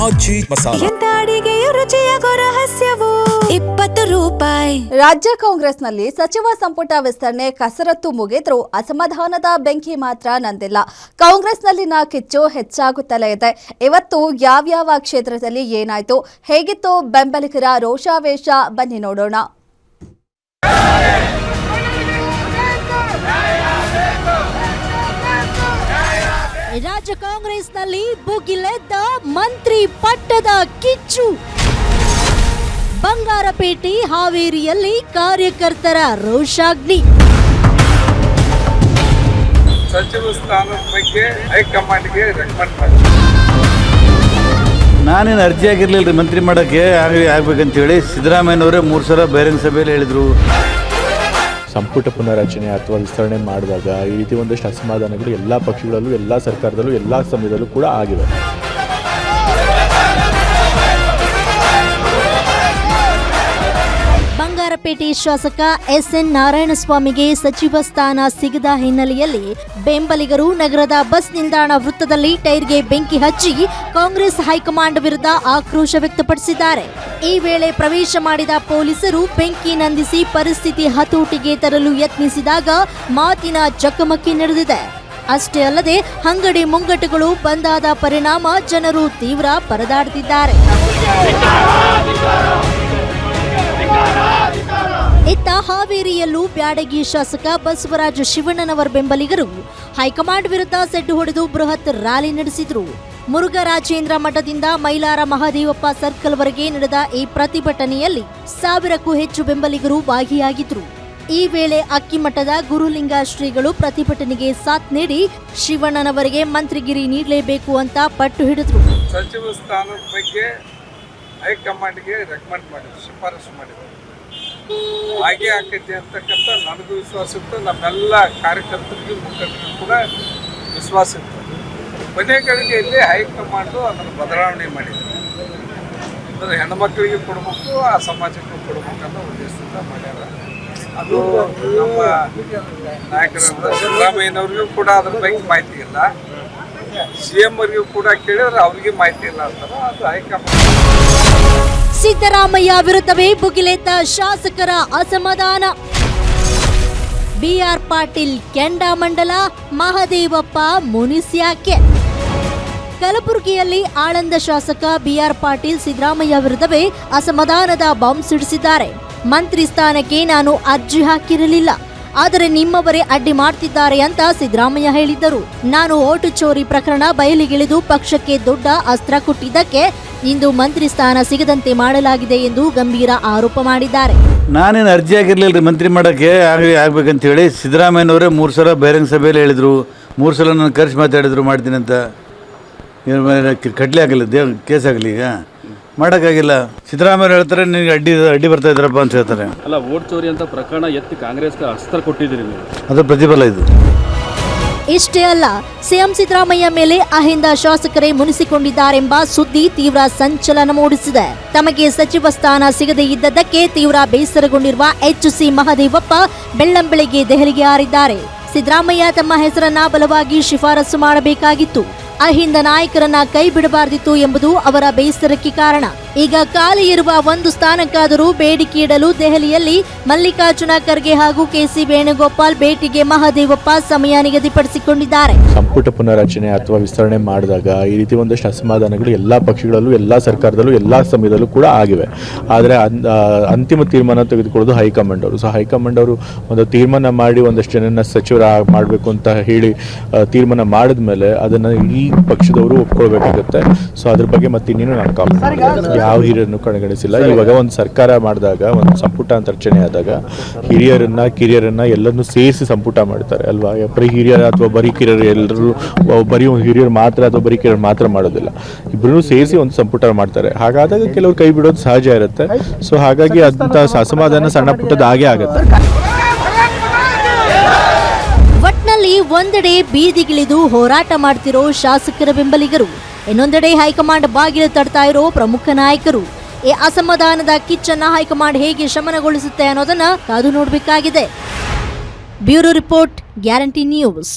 ಆಜಿ ಮಸಾಲ. ಎಂತ ಅಡಿಗೆಯ ರುಚಿಯಾಗೋ ರಹಸ್ಯವು 20 ರೂಪಾಯಿ. ರಾಜ್ಯ ಕಾಂಗ್ರೆಸ್ನಲ್ಲಿ ಸಚಿವ ಸಂಪುಟ ವಿಸ್ತರಣೆ ಕಸರತ್ತು ಮುಗಿದ್ರೂ ಅಸಮಾಧಾನದ ಬೆಂಕಿ ಮಾತ್ರ ನಂದಿಲ್ಲ. ಕಾಂಗ್ರೆಸ್ನಲ್ಲಿನ ಕಿಚ್ಚು ಹೆಚ್ಚಾಗುತ್ತಲೇ ಇದೆ. ಇವತ್ತು ಯಾವ್ಯಾವ ಕ್ಷೇತ್ರದಲ್ಲಿ ಏನಾಯ್ತು, ಹೇಗಿತ್ತು ಬೆಂಬಲಿಗರ ರೋಷಾವೇಶ, ಬನ್ನಿ ನೋಡೋಣ. ರಾಜ್ಯ ಕಾಂಗ್ರೆಸ್ನಲ್ಲಿ ಭುಗಿಲೆದ್ದ ಮಂತ್ರಿ ಪಟ್ಟದ ಕಿಚ್ಚು. ಬಂಗಾರಪೇಟೆ ಹಾವೇರಿಯಲ್ಲಿ ಕಾರ್ಯಕರ್ತರ ರೋಷಾಗ್ನಿ. ಸಚಿವ ಸ್ಥಾನದ ಬಗ್ಗೆ ಹೈಕಮಾಂಡ್ಗೆ ರೆಕಮೆಂಡ್ ಮಾಡಿ. ನಾನೇನು ಅರ್ಜಿ ಆಗಿರಲಿಲ್ಲ ರೀ ಮಂತ್ರಿ ಮಾಡೋಕ್ಕೆ ಆಗ್ಬೇಕಂತೇಳಿ. ಸಿದ್ದರಾಮಯ್ಯನವರೇ 3 ಸಲ ಬಹಿರಂಗ ಸಭೆಯಲ್ಲಿ ಹೇಳಿದರು. ಸಂಪುಟ ಪುನರಚನೆ ಅಥವಾ ವಿಸ್ತರಣೆ ಮಾಡಿದಾಗ ಈ ರೀತಿ ಒಂದಷ್ಟು ಅಸಮಾಧಾನಗಳು ಎಲ್ಲ ಪಕ್ಷಗಳಲ್ಲೂ, ಎಲ್ಲ ಸರ್ಕಾರದಲ್ಲೂ, ಎಲ್ಲ ಸಮಯದಲ್ಲೂ ಕೂಡ ಆಗಿವೆ. ಬಂಗಾರಪೇಟೆ ಶಾಸಕ ಎಸ್ಎನ್ ನಾರಾಯಣಸ್ವಾಮಿಗೆ ಸಚಿವ ಸ್ಥಾನ ಸಿಗದ ಹಿನ್ನೆಲೆಯಲ್ಲಿ ಬೆಂಬಲಿಗರು ನಗರದ ಬಸ್ ನಿಲ್ದಾಣ ವೃತ್ತದಲ್ಲಿ ಟೈರ್ಗೆ ಬೆಂಕಿ ಹಚ್ಚಿ ಕಾಂಗ್ರೆಸ್ ಹೈಕಮಾಂಡ್ ವಿರುದ್ಧ ಆಕ್ರೋಶ ವ್ಯಕ್ತಪಡಿಸಿದ್ದಾರೆ. ಈ ವೇಳೆ ಪ್ರವೇಶ ಮಾಡಿದ ಪೊಲೀಸರು ಬೆಂಕಿ ನಂದಿಸಿ ಪರಿಸ್ಥಿತಿ ಹತೋಟಿಗೆ ತರಲು ಯತ್ನಿಸಿದಾಗ ಮಾತಿನ ಚಕಮಕಿ ನಡೆದಿದೆ. ಅಷ್ಟೇ ಅಲ್ಲದೆ ಅಂಗಡಿ ಮುಂಗಟ್ಟುಗಳು ಬಂದಾದ ಪರಿಣಾಮ ಜನರು ತೀವ್ರ ಪರದಾಡುತ್ತಿದ್ದಾರೆ. ಇತ್ತ ಹಾವೇರಿಯಲ್ಲೂ ಬ್ಯಾಡಗಿ ಶಾಸಕ ಬಸವರಾಜ ಶಿವಣ್ಣನವರ ಬೆಂಬಲಿಗರು ಹೈಕಮಾಂಡ್ ವಿರುದ್ಧ ಸೆಡ್ಡು ಹೊಡೆದು ಬೃಹತ್ ರ್ಯಾಲಿ ನಡೆಸಿದ್ರು. ಮುರುಘರಾಜೇಂದ್ರ ಮಠದಿಂದ ಮೈಲಾರ ಮಹದೇವಪ್ಪ ಸರ್ಕಲ್ವರೆಗೆ ನಡೆದ ಈ ಪ್ರತಿಭಟನೆಯಲ್ಲಿ 1000ಕ್ಕೂ ಹೆಚ್ಚು ಬೆಂಬಲಿಗರು ಭಾಗಿಯಾಗಿದ್ರು. ಈ ವೇಳೆ ಅಕ್ಕಿಮಠದ ಗುರುಲಿಂಗ ಶ್ರೀಗಳು ಪ್ರತಿಭಟನೆಗೆ ಸಾಥ್ ನೀಡಿ ಶಿವಣ್ಣನವರಿಗೆ ಮಂತ್ರಿಗಿರಿ ನೀಡಲೇಬೇಕು ಅಂತ ಪಟ್ಟು ಹಿಡಿದ್ರು. ಸಚಿವ ಸ್ಥಾನದ ಬಗ್ಗೆ ಹೈಕಮಾಂಡ್ಗೆ ರೆಕಮೆಂಡ್ ಮಾಡಿದ್ರು, ಶಿಫಾರಸು ಮಾಡಿದ್ರು. ಹಾಗೆ ಆಕೈತಿ ಅಂತಕ್ಕಂಥ ನನಗೂ ವಿಶ್ವಾಸ ಇತ್ತು, ನಮ್ಮೆಲ್ಲ ಕಾರ್ಯಕರ್ತರಿಗೂ ಮುಖಂಡರಿಗೂ ಕೂಡ ವಿಶ್ವಾಸ ಇತ್ತು. ಕೊನೆ ಗಳಿಗೆಯಲ್ಲಿ ಹೈಕಮಾಂಡು ಅದನ್ನು ಬದಲಾವಣೆ ಮಾಡಿದ್ರು. ಅಂದರೆ ಹೆಣ್ಮಕ್ಳಿಗೆ ಕೊಡಬೇಕು, ಆ ಸಮಾಜಕ್ಕೂ ಕೊಡಬೇಕು ಅನ್ನೋ ಉದ್ದೇಶದಿಂದ ಮಾಡ್ಯಾರ. ಅದು ನಮ್ಮ ನಾಯಕರಾದ ಸಿದ್ದರಾಮಯ್ಯನವ್ರಿಗೂ ಕೂಡ ಅದ್ರ ಬಗ್ಗೆ ಮಾಹಿತಿ ಇಲ್ಲ, CM ಅವರಿಗೂ ಕೂಡ ಕೇಳಿದ್ರೆ ಅವ್ರಿಗೆ ಮಾಹಿತಿ ಇಲ್ಲ ಅಂತಾರೆ. ಅದು ಹೈಕಮಾಂಡ್. ಸಿದ್ದರಾಮಯ್ಯ ವಿರುದ್ಧವೇ ಭುಗಿಲೆದ್ದ ಶಾಸಕರ ಅಸಮಾಧಾನ. BR ಪಾಟೀಲ್ ಕೆಂಡಾಮಂಡಲ, ಮಹದೇವಪ್ಪ ಮುನಿಸ್ಯಾಕೆ. ಕಲಬುರಗಿಯಲ್ಲಿ ಆಳಂದ ಶಾಸಕ BR ಪಾಟೀಲ್ ಸಿದ್ದರಾಮಯ್ಯ ವಿರುದ್ಧವೇ ಅಸಮಾಧಾನದ ಬಾಂಬ್ ಸಿಡಿಸಿದ್ದಾರೆ. ಮಂತ್ರಿ ಸ್ಥಾನಕ್ಕೆ ನಾನು ಅರ್ಜಿ ಹಾಕಿರಲಿಲ್ಲ, ಆದರೆ ನಿಮ್ಮವರೇ ಅಡ್ಡಿ ಮಾಡ್ತಿದ್ದಾರೆ ಅಂತ ಸಿದ್ದರಾಮಯ್ಯ ಹೇಳಿದ್ದರು. ನಾನು ಓಟು ಚೋರಿ ಪ್ರಕರಣ ಬಯಲಿಗಿಳಿದು ಪಕ್ಷಕ್ಕೆ ದೊಡ್ಡ ಅಸ್ತ್ರ ಕೊಟ್ಟಿದ್ದಕ್ಕೆ ಇಂದು ಮಂತ್ರಿ ಸ್ಥಾನ ಸಿಗದಂತೆ ಮಾಡಲಾಗಿದೆ ಎಂದು ಗಂಭೀರ ಆರೋಪ ಮಾಡಿದ್ದಾರೆ. ನಾನೇನು ಅರ್ಜಿ ಆಗಿರಲಿಲ್ಲ ರೀ ಮಂತ್ರಿ ಮಾಡೋಕ್ಕೆ ಆಗ್ಬೇಕಂತೇಳಿ. ಸಿದ್ದರಾಮಯ್ಯನವರೇ 3 ಸಲ ಬಹಿರಂಗ ಸಭೆಯಲ್ಲಿ ಹೇಳಿದರು. 3 ಸಲ ನಾನು ಕರೆಸಿ ಮಾತಾಡಿದ್ರು ಮಾಡ್ತೀನಿ ಅಂತ. ಕಟ್ಲಿ ಆಗಲಿಲ್ಲ, ಕೇಸ್ ಆಗಲಿ, ಈಗ ಮಾಡೋಕ್ಕಾಗಿಲ್ಲ. ಸಿದ್ದರಾಮಯ್ಯ ಹೇಳ್ತಾರೆ ನಿನಗೆ ಅಡ್ಡಿ ಬರ್ತಾ ಇದ್ದಾರಪ್ಪ ಅಂತ ಹೇಳ್ತಾರೆ. ಅಲ್ಲ, ವೋಟ್ ಚೋರಿ ಅಂತ ಪ್ರಕರಣ ಎತ್ತಿ ಕಾಂಗ್ರೆಸ್ಗೆ ಅಸ್ತ್ರ ಕೊಟ್ಟಿದ್ದೀರಿ ನೀವು, ಅದು ಪ್ರತಿಫಲ ಇದು. ಇಷ್ಟೇ ಅಲ್ಲ, ಸಿಎಂ ಸಿದ್ದರಾಮಯ್ಯ ಮೇಲೆ ಅಹಿಂದ ಶಾಸಕರೇ ಮುನಿಸಿಕೊಂಡಿದ್ದಾರೆಂಬ ಸುದ್ದಿ ತೀವ್ರ ಸಂಚಲನ ಮೂಡಿಸಿದೆ. ತಮಗೆ ಸಚಿವ ಸ್ಥಾನ ಸಿಗದೇ ಇದ್ದದ್ದಕ್ಕೆ ತೀವ್ರ ಬೇಸರಗೊಂಡಿರುವ HC ಮಹದೇವಪ್ಪ ಬೆಳ್ಳಂಬೆಳಿಗ್ಗೆ ದೆಹಲಿಗೆ ಹಾರಿದ್ದಾರೆ. ಸಿದ್ದರಾಮಯ್ಯ ತಮ್ಮ ಹೆಸರನ್ನ ಬಲವಾಗಿ ಶಿಫಾರಸು ಮಾಡಬೇಕಾಗಿತ್ತು, ಅಹಿಂದ ನಾಯಕರನ್ನ ಕೈ ಬಿಡಬಾರ್ದಿತ್ತು ಎಂಬುದು ಅವರ ಬೇಸರಕ್ಕೆ ಕಾರಣ. ಈಗ ಖಾಲಿ ಇರುವ ಒಂದು ಸ್ಥಾನಕ್ಕಾದರೂ ಬೇಡಿಕೆ ಇಡಲು ದೆಹಲಿಯಲ್ಲಿ ಮಲ್ಲಿಕಾರ್ಜುನ ಖರ್ಗೆ ಹಾಗೂ KC ವೇಣುಗೋಪಾಲ್ ಭೇಟಿಗೆ ಮಹದೇವಪ್ಪ ಸಮಯ ನಿಗದಿಪಡಿಸಿಕೊಂಡಿದ್ದಾರೆ. ಸಂಪುಟ ಪುನರಚನೆ ಅಥವಾ ವಿಸ್ತರಣೆ ಮಾಡಿದಾಗ ಈ ರೀತಿ ಒಂದಷ್ಟು ಅಸಮಾಧಾನಗಳು ಎಲ್ಲ ಪಕ್ಷಗಳಲ್ಲೂ, ಎಲ್ಲ ಸರ್ಕಾರದಲ್ಲೂ, ಎಲ್ಲ ಸಮಯದಲ್ಲೂ ಕೂಡ ಆಗಿವೆ. ಆದರೆ ಅಂತಿಮ ತೀರ್ಮಾನ ತೆಗೆದುಕೊಳ್ಳೋದು ಹೈಕಮಾಂಡ್ ಅವರು. ಸೊ ಹೈಕಮಾಂಡ್ ಅವರು ಒಂದು ತೀರ್ಮಾನ ಮಾಡಿ ಒಂದಷ್ಟು ಜನನ ಸಚಿವರ ಮಾಡಬೇಕು ಅಂತ ಹೇಳಿ ತೀರ್ಮಾನ ಮಾಡಿದ ಮೇಲೆ ಅದನ್ನು ಈ ಪಕ್ಷದವರು ಒಪ್ಕೊಳ್ಬೇಕಾಗುತ್ತೆ. ಸೊ ಅದ್ರ ಬಗ್ಗೆ ಮತ್ತೆ ಇನ್ನೇನು ನಾನು ಕಾಮೆಂಟ್ ಯಾವ ಹಿರಿಯರನ್ನು ಕಡೆಗಣಿಸಿಲ್ಲ. ಇವಾಗ ಒಂದು ಸರ್ಕಾರ ಮಾಡಿದಾಗ, ಒಂದು ಸಂಪುಟ ಅಂತ ರಚನೆ ಆದಾಗ ಕಿರಿಯರನ್ನ ಎಲ್ಲರನ್ನೂ ಸೇರಿಸಿ ಸಂಪುಟ ಮಾಡ್ತಾರೆ ಅಲ್ವಾ. ಬರೀ ಹಿರಿಯರ ಅಥವಾ ಬರೀ ಕಿರಿಯರು ಎಲ್ಲರೂ ಬರೀ ಹಿರಿಯರು ಮಾತ್ರ ಅಥವಾ ಬರೀ ಕಿರಿಯರು ಮಾತ್ರ ಮಾಡೋದಿಲ್ಲ, ಇಬ್ಬರೂ ಸೇರಿಸಿ ಒಂದು ಸಂಪುಟ ಮಾಡ್ತಾರೆ. ಹಾಗಾದಾಗ ಕೆಲವರು ಕೈ ಬಿಡೋದು ಸಹಜ ಇರುತ್ತೆ. ಸೊ ಹಾಗಾಗಿ ಅಂತ ಅಸಮಾಧಾನ ಸಣ್ಣ ಪುಟ್ಟದ ಹಾಗೆ ಆಗುತ್ತೆ. ಒಟ್ನಲ್ಲಿ ಒಂದೆಡೆ ಬೀದಿಗಿಳಿದು ಹೋರಾಟ ಮಾಡ್ತಿರೋ ಶಾಸಕರ ಬೆಂಬಲಿಗರು, ಇನ್ನೊಂದೆಡೆ ಹೈಕಮಾಂಡ್ ಬಾಗಿಲು ತಡ್ತಾ ಇರೋ ಪ್ರಮುಖ ನಾಯಕರು. ಈ ಅಸಮಾಧಾನದ ಕಿಚ್ಚನ್ನ ಹೈಕಮಾಂಡ್ ಹೇಗೆ ಶಮನಗೊಳಿಸುತ್ತೆ ಅನ್ನೋದನ್ನ ಕಾದು ನೋಡಬೇಕಾಗಿದೆ. Bureau report, guarantee news.